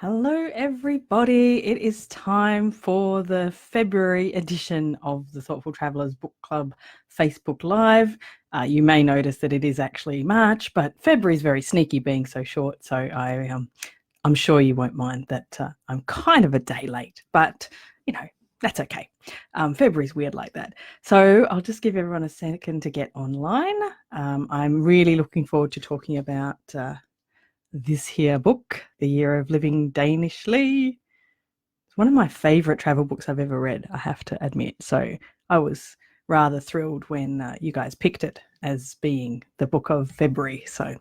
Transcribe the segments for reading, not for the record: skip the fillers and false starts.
Hello, everybody. It is time for the February edition of the Thoughtful Travellers Book Club Facebook Live. You may notice that it is actually March, but February is very sneaky being so short. So I'm sure you won't mind that I'm kind of a day late, but you know, that's okay. February's weird like that. So I'll just give everyone a second to get online. I'm really looking forward to talking about this here book, The Year of Living Danishly. It's one of my favourite travel books I've ever read, I have to admit. So I was rather thrilled when you guys picked it as being the book of February. So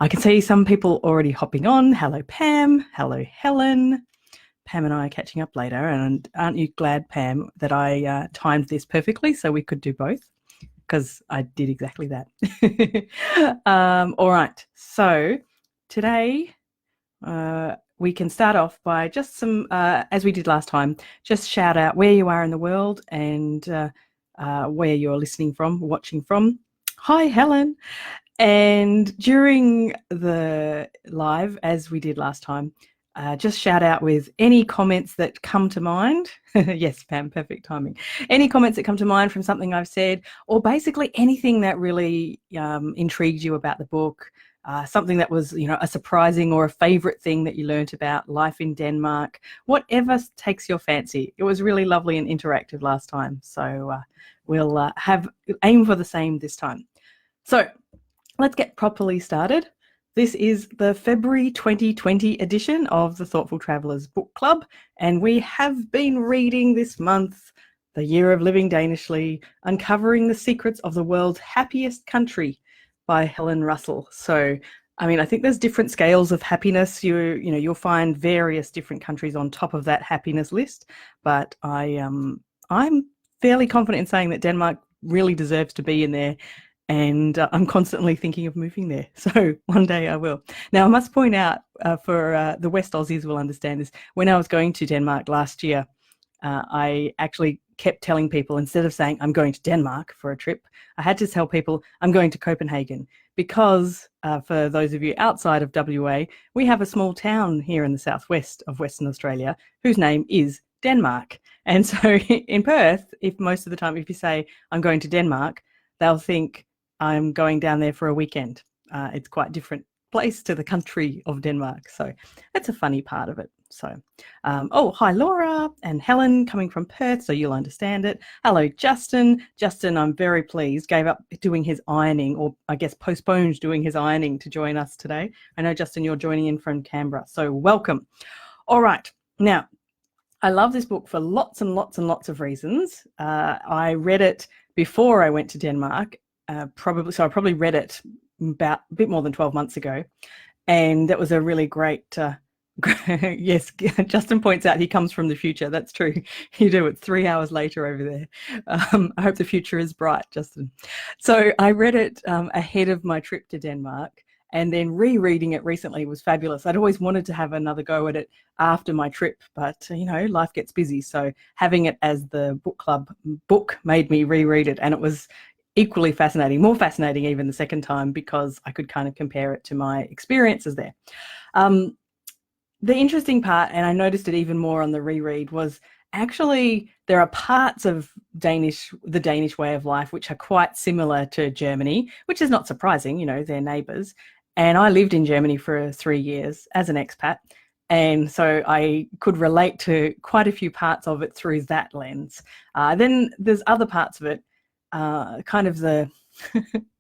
I can see some people already hopping on. Hello, Pam. Hello, Helen. Pam and I are catching up later. And aren't you glad, Pam, that I timed this perfectly so we could do both? Because I did exactly that. All right. So today we can start off by just some, as we did last time, just shout out where you are in the world and where you're listening from, watching from. Hi, Helen. And during the live, as we did last time, just shout out with any comments that come to mind. Yes, Pam, perfect timing. Any comments that come to mind from something I've said, or basically anything that really intrigued you about the book, something that was, a surprising or a favourite thing that you learnt about life in Denmark, whatever takes your fancy. It was really lovely and interactive last time, so we'll aim for the same this time. So let's get properly started. This is the February 2020 edition of the Thoughtful Travellers Book Club, and we have been reading this month The Year of Living Danishly, Uncovering the Secrets of the World's Happiest Country by Helen Russell. So, I think there's different scales of happiness. You'll find various different countries on top of that happiness list, but I'm fairly confident in saying that Denmark really deserves to be in there. And I'm constantly thinking of moving there. So one day I will. Now, I must point out for the West Aussies will understand this. When I was going to Denmark last year, I actually kept telling people, instead of saying I'm going to Denmark for a trip, I had to tell people I'm going to Copenhagen because for those of you outside of WA, we have a small town here in the southwest of Western Australia whose name is Denmark. And so in Perth, if most of the time if you say I'm going to Denmark, they'll think I'm going down there for a weekend. It's quite a different place to the country of Denmark. So that's a funny part of it. So, hi, Laura and Helen coming from Perth, so you'll understand it. Hello, Justin. Justin, I'm very pleased, gave up doing his ironing, or I guess postponed doing his ironing to join us today. I know, Justin, you're joining in from Canberra, so welcome. All right. Now, I love this book for lots and lots and lots of reasons. I read it before I went to Denmark, I probably read it about a bit more than 12 months ago. And that was a really great, yes, Justin points out he comes from the future. That's true. You do. It's 3 hours later over there. I hope the future is bright, Justin. So I read it ahead of my trip to Denmark. And then rereading it recently was fabulous. I'd always wanted to have another go at it after my trip, but, life gets busy. So having it as the book club book made me reread it. And it was equally fascinating, more fascinating even the second time, because I could kind of compare it to my experiences there. The interesting part, and I noticed it even more on the reread, was actually there are parts of the Danish way of life which are quite similar to Germany, which is not surprising, they're neighbours. And I lived in Germany for 3 years as an expat. And so I could relate to quite a few parts of it through that lens. Then there's other parts of it, kind of the,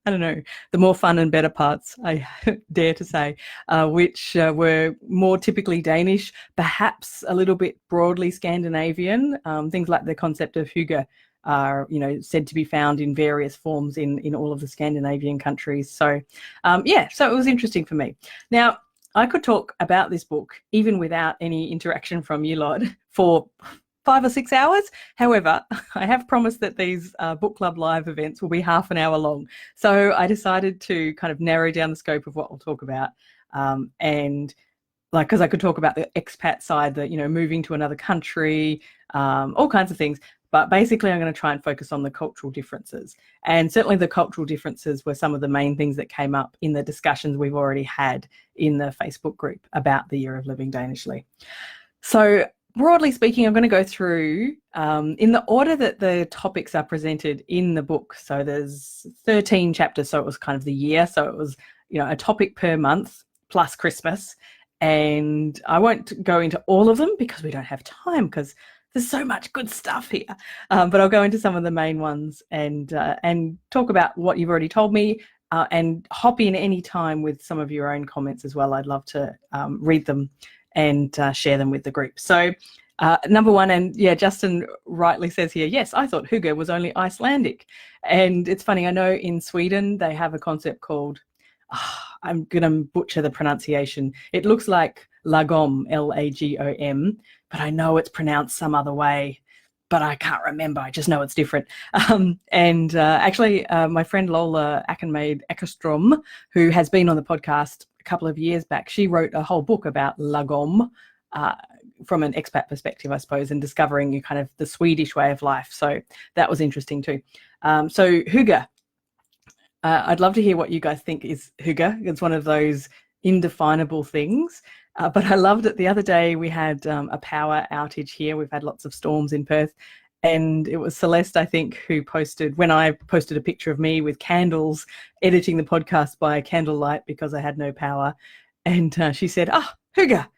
I don't know, the more fun and better parts, I dare to say, which were more typically Danish, perhaps a little bit broadly Scandinavian. Things like the concept of hygge are, said to be found in various forms in all of the Scandinavian countries. So, so it was interesting for me. Now, I could talk about this book, even without any interaction from you lot, for 5 or 6 hours. However, I have promised that these book club live events will be half an hour long. So I decided to kind of narrow down the scope of what we'll talk about. And because I could talk about the expat side, moving to another country, all kinds of things. But basically, I'm going to try and focus on the cultural differences. And certainly the cultural differences were some of the main things that came up in the discussions we've already had in the Facebook group about the Year of Living Danishly. So broadly speaking, I'm going to go through in the order that the topics are presented in the book. So there's 13 chapters, so it was kind of the year. So it was, a topic per month plus Christmas. And I won't go into all of them because we don't have time, because there's so much good stuff here. But I'll go into some of the main ones and talk about what you've already told me, and hop in any time with some of your own comments as well. I'd love to read them and share them with the group. So number one, and Justin rightly says here, yes, I thought hygge was only Icelandic. And it's funny, I know in Sweden they have a concept called, I'm going to butcher the pronunciation. It looks like lagom, Lagom, but I know it's pronounced some other way, but I can't remember. I just know it's different. Actually, my friend Lola Ackenmaid Eckerstrom, who has been on the podcast a couple of years back, she wrote a whole book about lagom from an expat perspective, I suppose, and discovering kind of the Swedish way of life. So that was interesting too. So hygge. I'd love to hear what you guys think is hygge. It's one of those indefinable things. But I loved it. The other day we had a power outage here. We've had lots of storms in Perth. And it was Celeste, I think, who posted, when I posted a picture of me with candles, editing the podcast by candlelight because I had no power. And she said, hygge.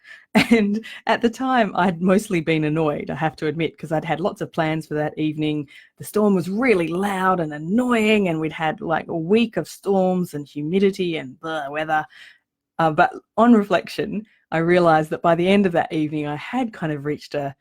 And at the time, I'd mostly been annoyed, I have to admit, because I'd had lots of plans for that evening. The storm was really loud and annoying, and we'd had like a week of storms and humidity and the weather. But on reflection, I realized that by the end of that evening, I had kind of reached a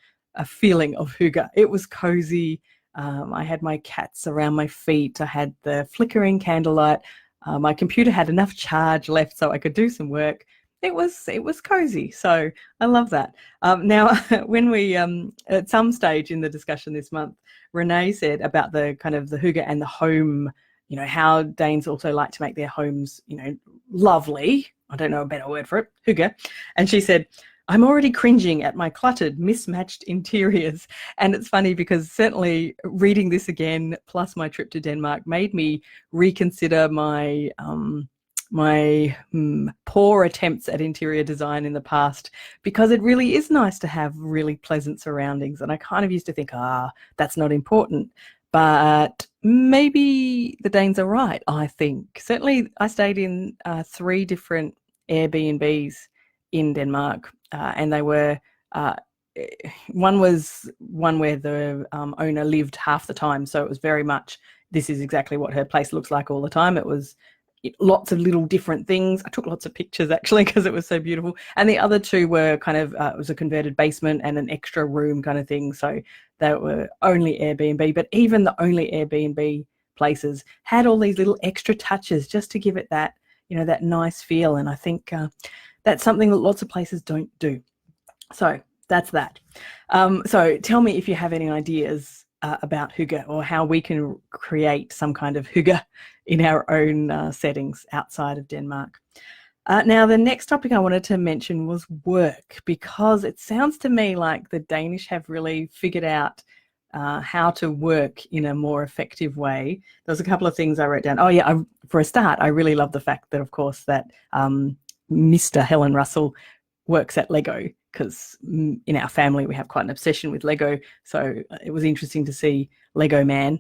feeling of hygge. It was cozy. I had my cats around my feet. I had the flickering candlelight. My computer had enough charge left so I could do some work. It was cozy. So I love that. Now, when we, at some stage in the discussion this month, Renee said about the kind of the hygge and the home, how Danes also like to make their homes, lovely. I don't know a better word for it, hygge. And she said, I'm already cringing at my cluttered, mismatched interiors. And it's funny because certainly reading this again, plus my trip to Denmark, made me reconsider my poor attempts at interior design in the past, because it really is nice to have really pleasant surroundings. And I kind of used to think, that's not important. But maybe the Danes are right, I think. Certainly I stayed in 3 different Airbnbs in Denmark, and they were, one was one where the owner lived half the time. So it was very much, this is exactly what her place looks like all the time. It was lots of little different things. I took lots of pictures actually because it was so beautiful. And the other 2 were kind of, it was a converted basement and an extra room kind of thing. So they were only Airbnb, but even the only Airbnb places had all these little extra touches just to give it that, that nice feel. And I think that's something that lots of places don't do. So that's that. So tell me if you have any ideas about hygge, or how we can create some kind of hygge in our own settings outside of Denmark. Now, the next topic I wanted to mention was work, because it sounds to me like the Danish have really figured out how to work in a more effective way. There's a couple of things I wrote down. For a start, I really love the fact that, of course, that Mr. Helen Russell works at Lego, because in our family we have quite an obsession with Lego. So it was interesting to see Lego Man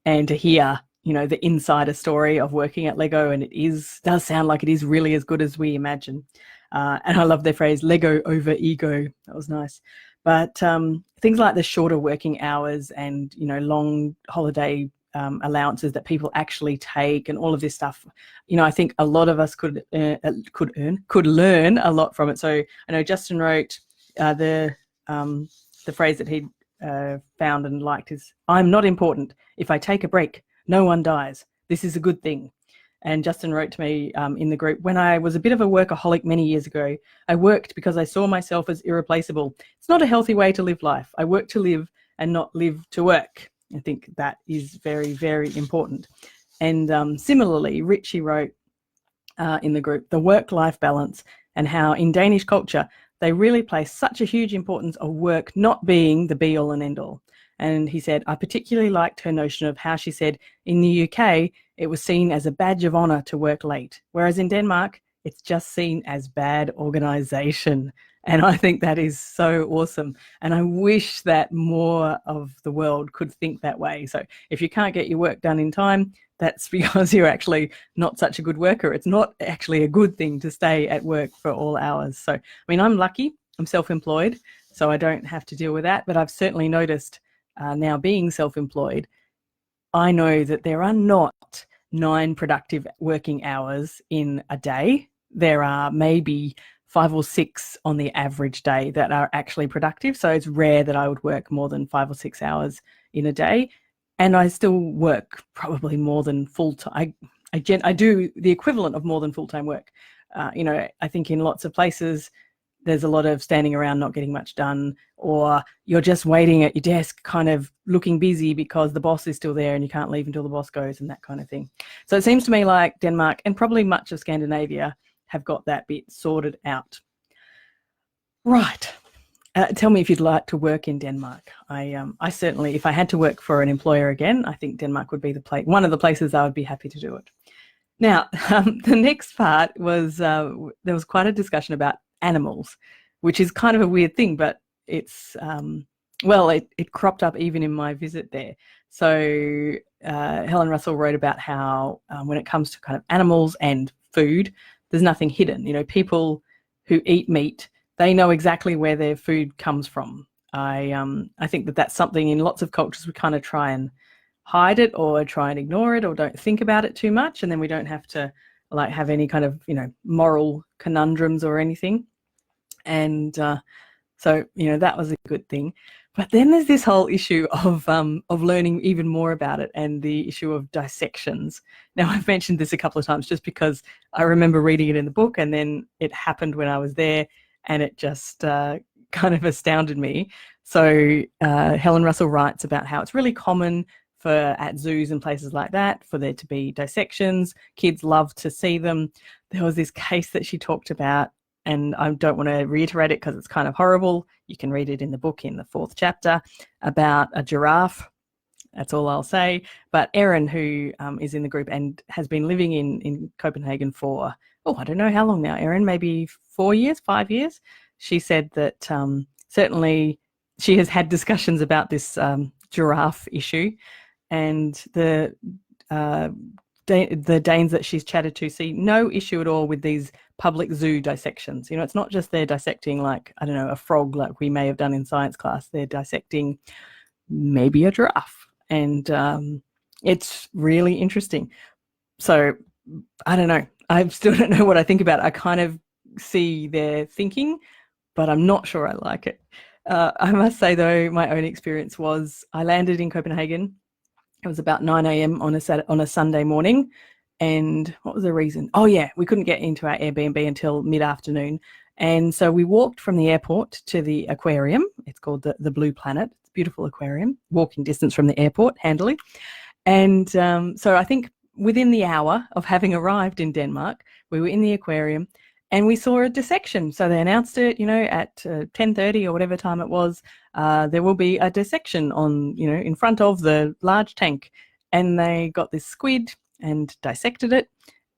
and to hear, the insider story of working at Lego. And it does sound like it is really as good as we imagine. And I love their phrase, Lego over ego. That was nice. But things like the shorter working hours and, long holiday allowances that people actually take, and all of this stuff, I think a lot of us could learn a lot from it. So I know Justin wrote the phrase that he found and liked is, I'm not important. If I take a break, no one dies. This is a good thing. And Justin wrote to me in the group, when I was a bit of a workaholic many years ago, I worked because I saw myself as irreplaceable. It's not a healthy way to live life. I work to live and not live to work. I think that is very, very important. And similarly, Richie wrote in the group, the work-life balance, and how in Danish culture, they really place such a huge importance of work not being the be-all and end-all. And he said, I particularly liked her notion of how she said in the UK, it was seen as a badge of honour to work late, whereas in Denmark, it's just seen as bad organisation. And I think that is so awesome. And I wish that more of the world could think that way. So if you can't get your work done in time, that's because you're actually not such a good worker. It's not actually a good thing to stay at work for all hours. So, I mean, I'm lucky. I'm self-employed, so I don't have to deal with that. But I've certainly noticed now being self-employed, I know that there are not 9 productive working hours in a day. There are maybe 5 or 6 on the average day that are actually productive. So it's rare that I would work more than 5 or 6 hours in a day. And I still work probably more than full-time. I do the equivalent of more than full-time work. I think in lots of places, there's a lot of standing around not getting much done, or you're just waiting at your desk kind of looking busy because the boss is still there and you can't leave until the boss goes and that kind of thing. So it seems to me like Denmark and probably much of Scandinavia have got that bit sorted out. Right. Tell me if you'd like to work in Denmark. I certainly, if I had to work for an employer again, I think Denmark would be one of the places I would be happy to do it. Now, the next part was there was quite a discussion about animals, which is kind of a weird thing, but it's it cropped up even in my visit there. So Helen Russell wrote about how when it comes to kind of animals and food, there's nothing hidden. People who eat meat, they know exactly where their food comes from. I think that that's something in lots of cultures we kind of try and hide it or try and ignore it or don't think about it too much, and then we don't have to have any kind of moral conundrums or anything. And so that was a good thing. But then there's this whole issue of learning even more about it, and the issue of dissections. Now, I've mentioned this a couple of times just because I remember reading it in the book, and then it happened when I was there, and it just kind of astounded me. So Helen Russell writes about how it's really common at zoos and places like that for there to be dissections. Kids love to see them. There was this case that she talked about, and I don't want to reiterate it because it's kind of horrible. You can read it in the book in the 4th chapter, about a giraffe. That's all I'll say. But Erin, who is in the group and has been living in Copenhagen for, I don't know how long now, Erin, maybe 4 years, 5 years. She said that certainly she has had discussions about this giraffe issue, and the Danes that she's chatted to see no issue at all with these public zoo dissections. It's not just they're dissecting a frog like we may have done in science class. They're dissecting maybe a giraffe, and it's really interesting. So I don't know. I still don't know what I think about it. I kind of see their thinking, but I'm not sure I like it. I must say, though, my own experience was I landed in Copenhagen. It was about 9 a.m. on a Sunday morning. And what was the reason? Oh, yeah, we couldn't get into our Airbnb until mid-afternoon. And so we walked from the airport to the aquarium. It's called the Blue Planet. It's a beautiful aquarium, walking distance from the airport, handily. And so I think within the hour of having arrived in Denmark, we were in the aquarium and we saw a dissection. So they announced it, at 10:30 or whatever time it was. There will be a dissection in front of the large tank. And they got this squid and dissected it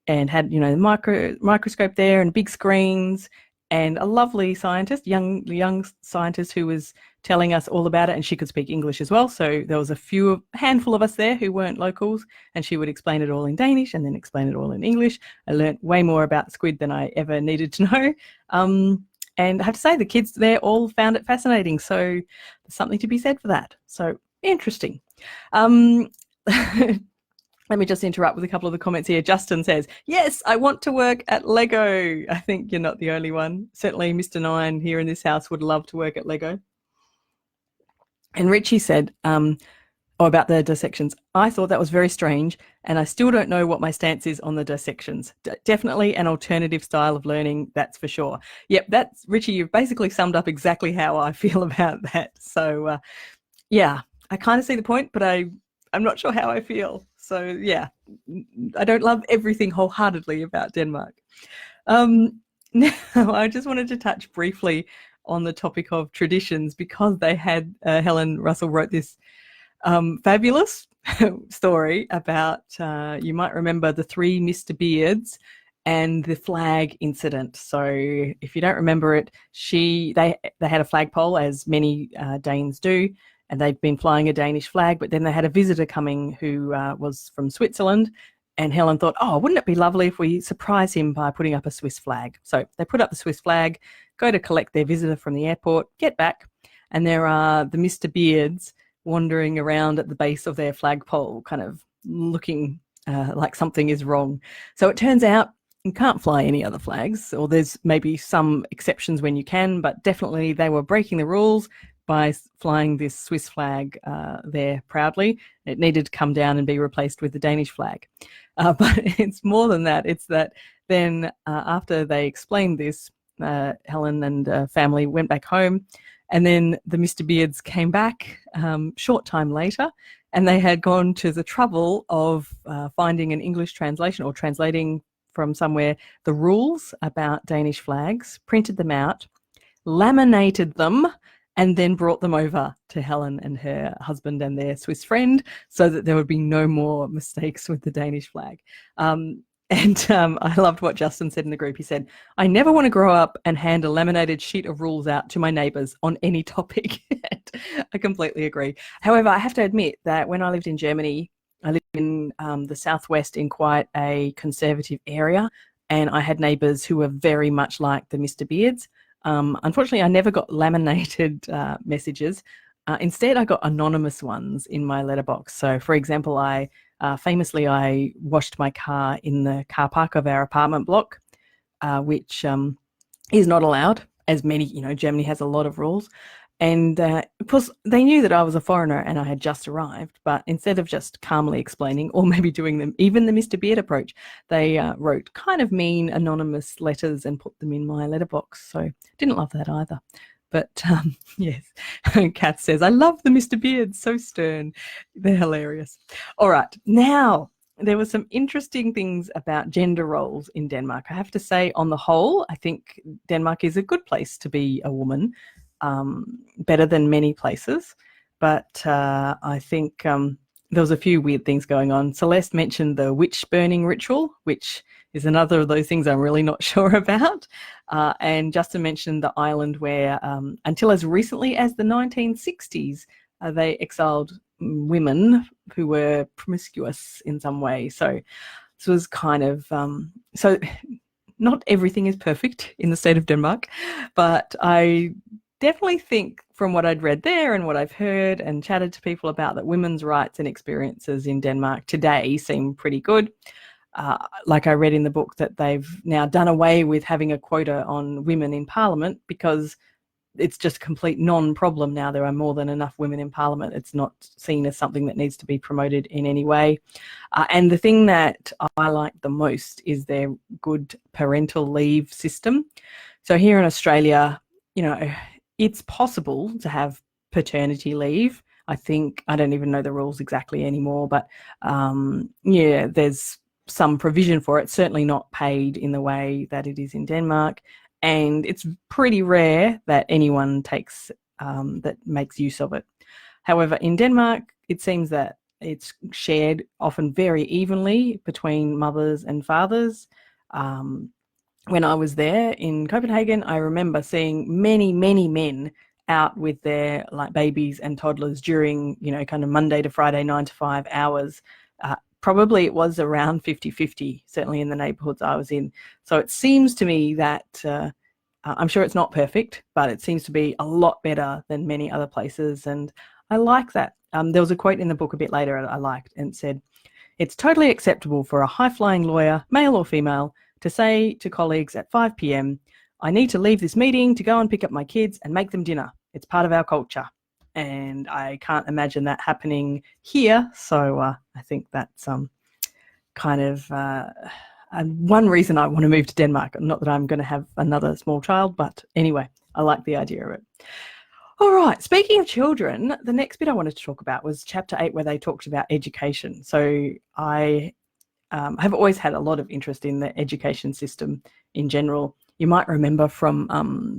and had, the microscope there and big screens, and a lovely scientist, young scientist, who was telling us all about it, and she could speak English as well. So there was a handful of us there who weren't locals, and she would explain it all in Danish and then explain it all in English. I learnt way more about squid than I ever needed to know. And I have to say, the kids there all found it fascinating. So there's something to be said for that. So interesting. Let me just interrupt with a couple of the comments here. Justin says, yes, I want to work at Lego. I think you're not the only one. Certainly Mr. Nine here in this house would love to work at Lego. And Richie said, about the dissections, I thought that was very strange, and I still don't know what my stance is on the dissections. Definitely an alternative style of learning, that's for sure. Yep, that's, Richie, you've basically summed up exactly how I feel about that. So, yeah, I kind of see the point, but I'm not sure how I feel. So, yeah, I don't love everything wholeheartedly about Denmark. Now, I just wanted to touch briefly on the topic of traditions because they had Helen Russell wrote this fabulous story about, you might remember the three Mr. Beards and the flag incident. So if you don't remember it, they had a flagpole, as many Danes do, and they'd been flying a Danish flag, but then they had a visitor coming who was from Switzerland, and Helen thought, oh, wouldn't it be lovely if we surprise him by putting up a Swiss flag? So they put up the Swiss flag, go to collect their visitor from the airport, get back, and there are the Mr. Beards wandering around at the base of their flagpole, kind of looking like something is wrong. So it turns out you can't fly any other flags, or there's maybe some exceptions when you can, but definitely they were breaking the rules by flying this Swiss flag there proudly. It needed to come down and be replaced with the Danish flag. But it's more than that. It's that then after they explained this, Helen and family went back home, and then the Mr. Beards came back short time later, and they had gone to the trouble of finding an English translation or translating from somewhere the rules about Danish flags, printed them out, laminated them, and then brought them over to Helen and her husband and their Swiss friend so that there would be no more mistakes with the Danish flag. I loved what Justin said in the group. He said, I never want to grow up and hand a laminated sheet of rules out to my neighbours on any topic. I completely agree. However, I have to admit that when I lived in Germany, I lived in the southwest in quite a conservative area, and I had neighbours who were very much like the Mr. Beards. Unfortunately, I never got laminated messages. Instead, I got anonymous ones in my letterbox. So, for example, famously, I washed my car in the car park of our apartment block, which is not allowed, as many, Germany has a lot of rules. And of course, they knew that I was a foreigner and I had just arrived, but instead of just calmly explaining or maybe doing them, even the Mr. Beard approach, they wrote kind of mean anonymous letters and put them in my letterbox. So didn't love that either. But yes, Kath says, I love the Mr. Beards, so stern. They're hilarious. All right, now there were some interesting things about gender roles in Denmark. I have to say, on the whole, I think Denmark is a good place to be a woman. Better than many places, but I think there was a few weird things going on. Celeste mentioned the witch burning ritual, which is another of those things I'm really not sure about. And Justin mentioned the island where until as recently as the 1960s, they exiled women who were promiscuous in some way. So this was kind of, so not everything is perfect in the state of Denmark, but I definitely think from what I'd read there and what I've heard and chatted to people about, that women's rights and experiences in Denmark today seem pretty good. Like I read in the book that they've now done away with having a quota on women in Parliament because it's just a complete non-problem now. There are more than enough women in Parliament. It's not seen as something that needs to be promoted in any way. And the thing that I like the most is their good parental leave system. So here in Australia, it's possible to have paternity leave. I think, I don't even know the rules exactly anymore, but there's some provision for it, certainly not paid in the way that it is in Denmark. And it's pretty rare that anyone that makes use of it. However, in Denmark, it seems that it's shared often very evenly between mothers and fathers. When I was there in Copenhagen, I remember seeing many, many men out with their babies and toddlers during, kind of Monday to Friday, 9 to 5 hours. Probably it was around 50-50, certainly in the neighbourhoods I was in. So it seems to me that, I'm sure it's not perfect, but it seems to be a lot better than many other places. And I like that. There was a quote in the book a bit later I liked, and it said, it's totally acceptable for a high-flying lawyer, male or female, to say to colleagues at 5 p.m, I need to leave this meeting to go and pick up my kids and make them dinner. It's part of our culture. And I can't imagine that happening here. So I think that's kind of one reason I want to move to Denmark. Not that I'm going to have another small child, but anyway, I like the idea of it. All right, speaking of children, the next bit I wanted to talk about was chapter 8, where they talked about education. So I have always had a lot of interest in the education system in general. you might remember from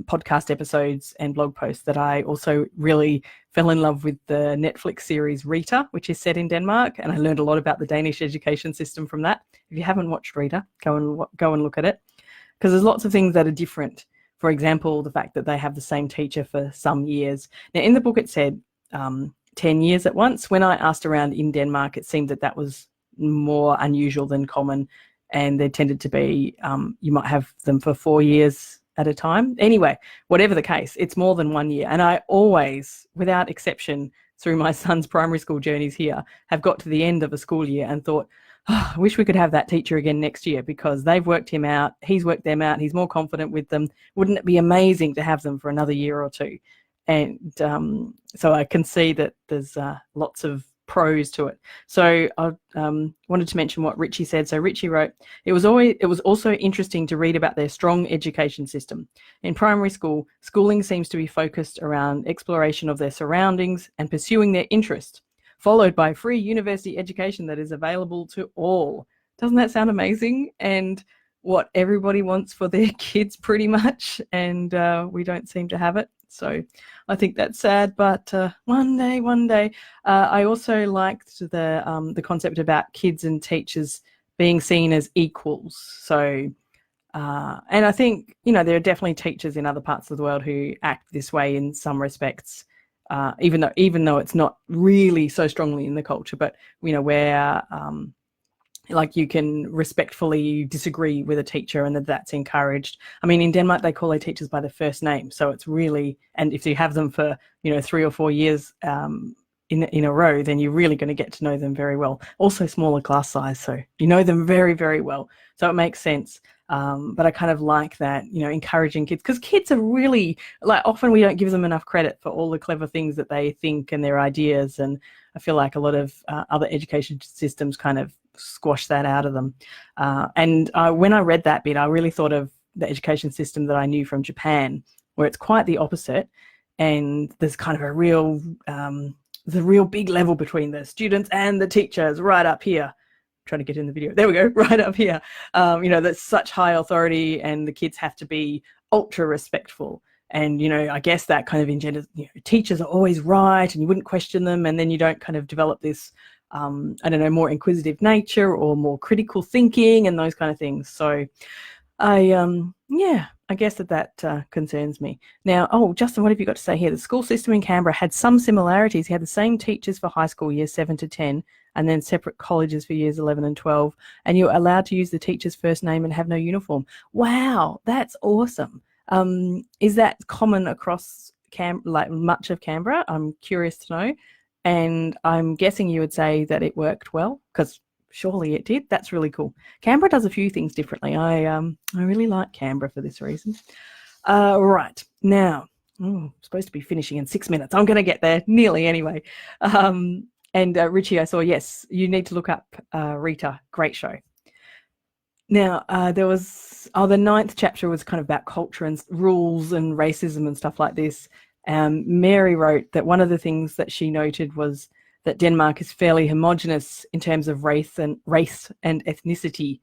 podcast episodes and blog posts that I also really fell in love with the Netflix series Rita, which is set in Denmark, and I learned a lot about the Danish education system from that. If you haven't watched Rita, go and look at it, because there's lots of things that are different. For example, the fact that they have the same teacher for some years. Now, in the book it said 10 years at once. When I asked around in Denmark, it seemed that that was more unusual than common, and there tended to be, you might have them for 4 years at a time. Anyway, whatever the case, it's more than 1 year. And I always, without exception, through my son's primary school journeys here, have got to the end of a school year and thought, oh, I wish we could have that teacher again next year, because they've worked him out, he's worked them out, he's more confident with them. Wouldn't it be amazing to have them for another year or two? And so I can see that there's lots of pros to it. So I wanted to mention what Richie said. So Richie wrote, it was also interesting to read about their strong education system. In primary school, schooling seems to be focused around exploration of their surroundings and pursuing their interest, followed by free university education that is available to all. Doesn't that sound amazing? And what everybody wants for their kids pretty much, and we don't seem to have it. So I think that's sad, but one day. I also liked the concept about kids and teachers being seen as equals. So, and I think, there are definitely teachers in other parts of the world who act this way in some respects, even though it's not really so strongly in the culture, but, where like you can respectfully disagree with a teacher and that's encouraged. I mean, in Denmark, they call their teachers by their first name. So it's really, and if you have them for, 3 or 4 years in a row, then you're really going to get to know them very well. Also smaller class size, so you know them very, very well. So it makes sense. But I kind of like that, encouraging kids, because kids are really, often we don't give them enough credit for all the clever things that they think and their ideas. And I feel like a lot of other education systems kind of squash that out of them. And when I read that bit, I really thought of the education system that I knew from Japan, where it's quite the opposite. And there's kind of a real big level between the students and the teachers right up here. Trying to get in the video. There we go, right up here. There's such high authority, and the kids have to be ultra respectful. And, I guess that kind of engenders, teachers are always right and you wouldn't question them. And then you don't kind of develop this, more inquisitive nature or more critical thinking and those kind of things. So I guess that concerns me. Now, Justin, what have you got to say here? The school system in Canberra had some similarities. He had the same teachers for high school, years 7 to 10, and then separate colleges for years 11 and 12. And you're allowed to use the teacher's first name and have no uniform. Wow, that's awesome. Is that common across much of Canberra? I'm curious to know. And I'm guessing you would say that it worked well, because surely it did. That's really cool. Canberra does a few things differently. I really like Canberra for this reason. Right, now, supposed to be finishing in 6 minutes. I'm going to get there, nearly anyway. And Richie, I saw, yes, you need to look up Rita. Great show. Now, there was, the 9th chapter was kind of about culture and rules and racism and stuff like this. Mary wrote that one of the things that she noted was that Denmark is fairly homogenous in terms of race and ethnicity,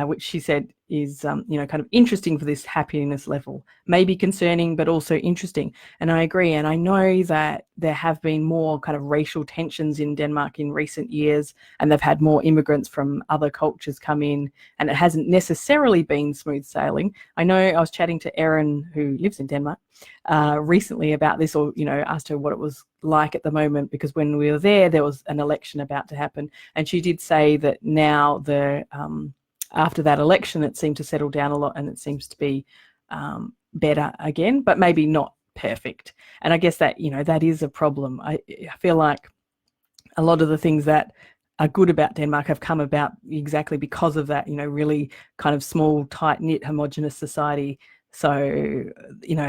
which she said is, kind of interesting for this happiness level. Maybe concerning, but also interesting. And I agree. And I know that there have been more kind of racial tensions in Denmark in recent years, and they've had more immigrants from other cultures come in, and it hasn't necessarily been smooth sailing. I know I was chatting to Erin, who lives in Denmark, recently about this, or, asked her what it was like at the moment, because when we were there was an election about to happen. And she did say that now after that election, it seemed to settle down a lot, and it seems to be better again, but maybe not perfect. And I guess that, that is a problem. I feel like a lot of the things that are good about Denmark have come about exactly because of that, really kind of small, tight-knit, homogenous society. So,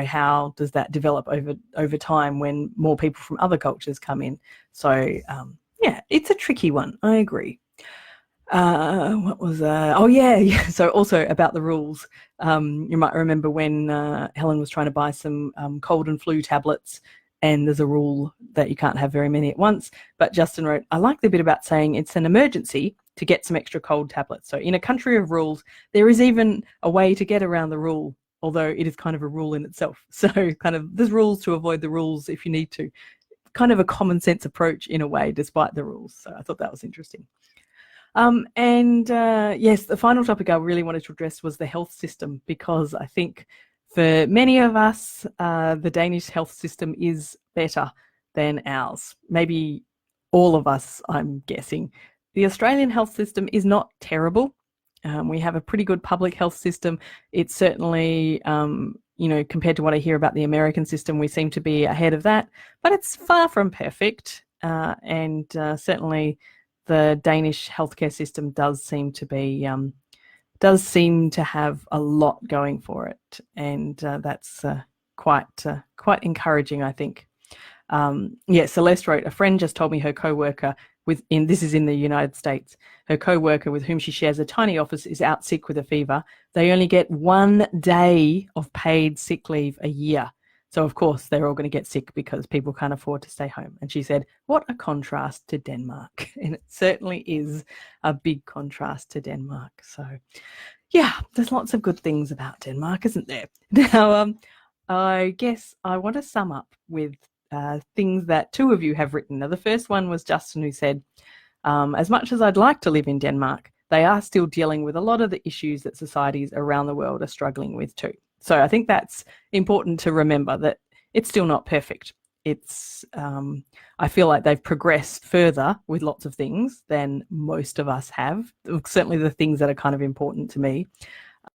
how does that develop over time when more people from other cultures come in? So, it's a tricky one. I agree. What was so also about the rules, you might remember when Helen was trying to buy some cold and flu tablets, and there's a rule that you can't have very many at once. But Justin wrote, I like the bit about saying it's an emergency to get some extra cold tablets. So in a country of rules, there is even a way to get around the rule. although it is kind of a rule in itself. So kind of there's rules to avoid the rules if you need to. Kind of a common sense approach in a way, despite the rules. So I thought that was interesting. Yes, the final topic I really wanted to address was the health system, because I think for many of us, the Danish health system is better than ours. Maybe all of us, I'm guessing. The Australian health system is not terrible. We have a pretty good public health system. It's certainly, compared to what I hear about the American system, we seem to be ahead of that, but it's far from perfect. Certainly the Danish healthcare system does seem to have a lot going for it, and that's quite encouraging, I think. Celeste wrote, a friend just told me her co-worker this is in the United States, her co-worker with whom she shares a tiny office is out sick with a fever. They only get 1 day of paid sick leave a year. So of course they're all going to get sick because people can't afford to stay home. And she said, what a contrast to Denmark. And it certainly is a big contrast to Denmark. So yeah, there's lots of good things about Denmark, isn't there? Now, I guess I want to sum up with things that two of you have written. Now, the first one was Justin, who said, as much as I'd like to live in Denmark, they are still dealing with a lot of the issues that societies around the world are struggling with too. So I think that's important to remember, that it's still not perfect. It's I feel like they've progressed further with lots of things than most of us have, certainly the things that are kind of important to me.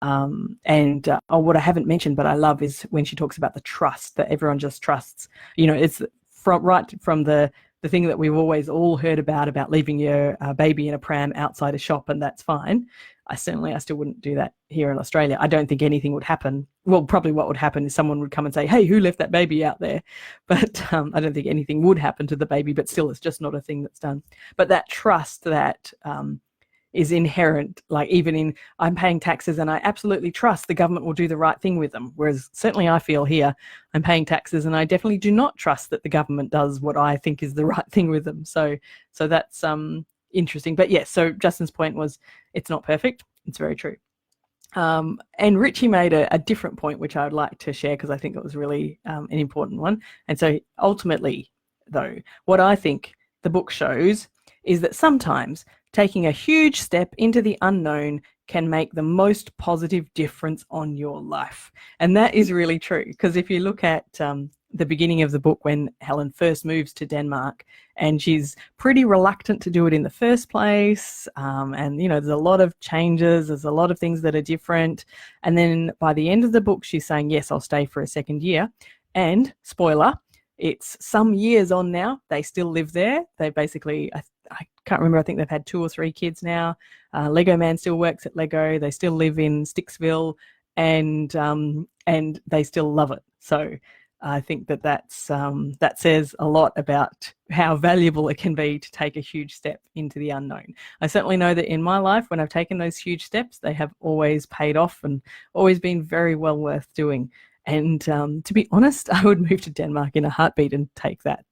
What I haven't mentioned but I love is when she talks about the trust, that everyone just trusts. It's right from the thing that we've always all heard about leaving your baby in a pram outside a shop, and that's fine. I still wouldn't do that here in Australia. I don't think anything would happen. Well, probably what would happen is someone would come and say, hey, who left that baby out there? But I don't think anything would happen to the baby, but still it's just not a thing that's done. But that trust that is inherent, like even in, I'm paying taxes and I absolutely trust the government will do the right thing with them. Whereas certainly I feel here, I'm paying taxes and I definitely do not trust that the government does what I think is the right thing with them. So that's interesting. But yes, so Justin's point was it's not perfect. It's very true. And Richie made a different point, which I would like to share because I think it was really an important one. And so ultimately, though, what I think the book shows is that sometimes taking a huge step into the unknown can make the most positive difference on your life. And that is really true, because if you look at the beginning of the book, when Helen first moves to Denmark, and she's pretty reluctant to do it in the first place, and there's a lot of changes, there's a lot of things that are different, and then by the end of the book she's saying, yes, I'll stay for a second year. And spoiler, it's some years on now, they still live there. They basically, I can't remember, I think they've had 2 or 3 kids now. Lego Man still works at Lego. They still live in Sticksville, and they still love it. So I think that says a lot about how valuable it can be to take a huge step into the unknown. I certainly know that in my life, when I've taken those huge steps, they have always paid off and always been very well worth doing. And to be honest, I would move to Denmark in a heartbeat and take that.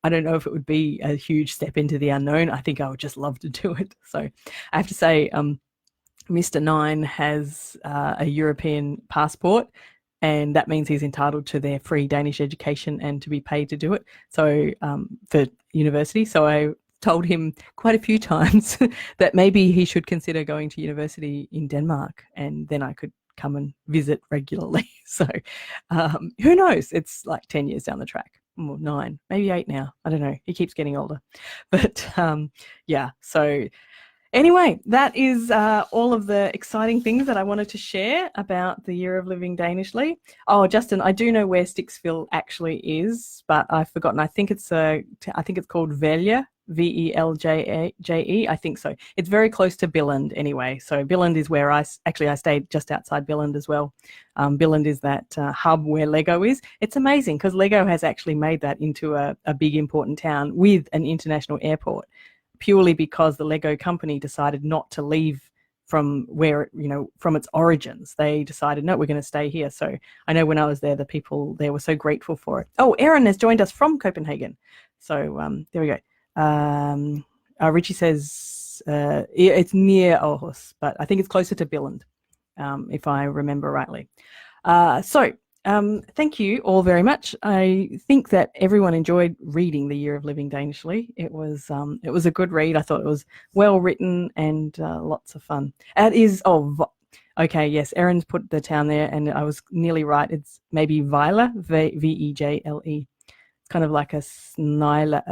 I don't know if it would be a huge step into the unknown. I think I would just love to do it. So I have to say, Mr. Nine has a European passport, and that means he's entitled to their free Danish education and to be paid to do it. So for university. So I told him quite a few times that maybe he should consider going to university in Denmark, and then I could come and visit regularly. So who knows? It's like 10 years down the track. Well, 9, maybe 8 now. I don't know. He keeps getting older. But yeah, so anyway, that is all of the exciting things that I wanted to share about the Year of Living Danishly. Oh, Justin, I do know where Sticksville actually is, but I've forgotten. I think it's called Velje, Velje. I think so. It's very close to Billund anyway. So Billund is where I stayed just outside Billund as well. Billund is that hub where Lego is. It's amazing because Lego has actually made that into a big important town with an international airport, purely because the Lego company decided not to leave from where, from its origins. They decided, no, we're going to stay here. So I know when I was there, the people there were so grateful for it. Oh, Erin has joined us from Copenhagen. So there we go. Richie says it's near Aarhus, but I think it's closer to Billund, if I remember rightly. Thank you all very much. I think that everyone enjoyed reading The Year of Living Danishly. It was a good read. I thought it was well written and lots of fun. It is okay, yes, Erin's put the town there, and I was nearly right. It's maybe Vejle, Vejle. It's kind of like a snile,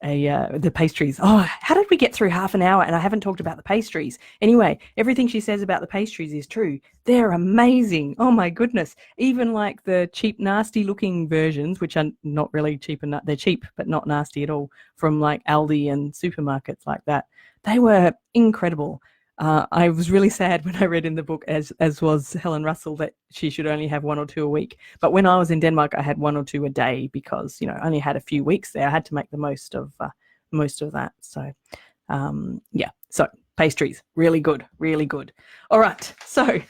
the pastries. Oh, how did we get through half an hour and I haven't talked about the pastries? Anyway, everything she says about the pastries is true. They're amazing. Oh my goodness. Even like the cheap, nasty looking versions, which are not really cheap, and they're cheap but not nasty at all, from like Aldi and supermarkets like that. They were incredible. I was really sad when I read in the book, as was Helen Russell, that she should only have 1 or 2 a week. But when I was in Denmark, I had 1 or 2 a day because, I only had a few weeks there. I had to make the most of that. So, So pastries, really good, really good. All right. So,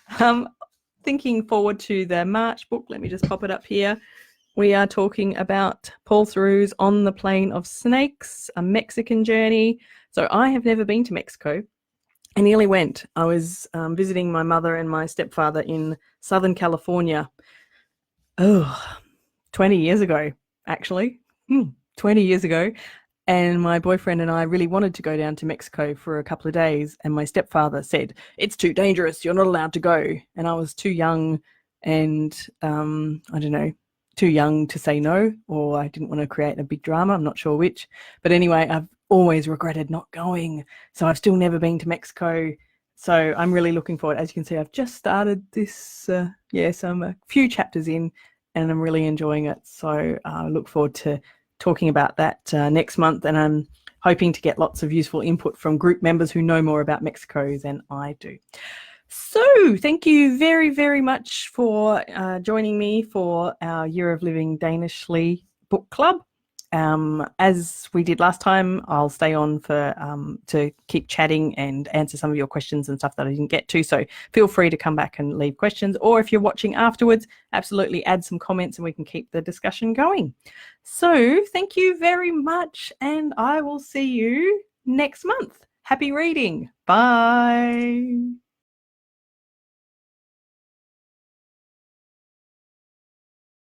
thinking forward to the March book, let me just pop it up here. We are talking about Paul Theroux's On the Plain of Snakes, a Mexican journey. So I have never been to Mexico. I nearly went. I was visiting my mother and my stepfather in Southern California. 20 years ago, actually. 20 years ago. And my boyfriend and I really wanted to go down to Mexico for a couple of days. And my stepfather said, it's too dangerous. You're not allowed to go. And I was too young and, I don't know, too young to say no, or I didn't want to create a big drama. I'm not sure which. But anyway, I've always regretted not going. So I've still never been to Mexico. So I'm really looking forward. As you can see, I've just started this. So I'm a few chapters in and I'm really enjoying it. So I look forward to talking about that next month. And I'm hoping to get lots of useful input from group members who know more about Mexico than I do. So thank you very, very much for joining me for our Year of Living Danishly book club. As we did last time, I'll stay on for to keep chatting and answer some of your questions and stuff that I didn't get to. So feel free to come back and leave questions, or if you're watching afterwards, absolutely add some comments and we can keep the discussion going. So thank you very much, and I will see you next month. Happy reading. Bye.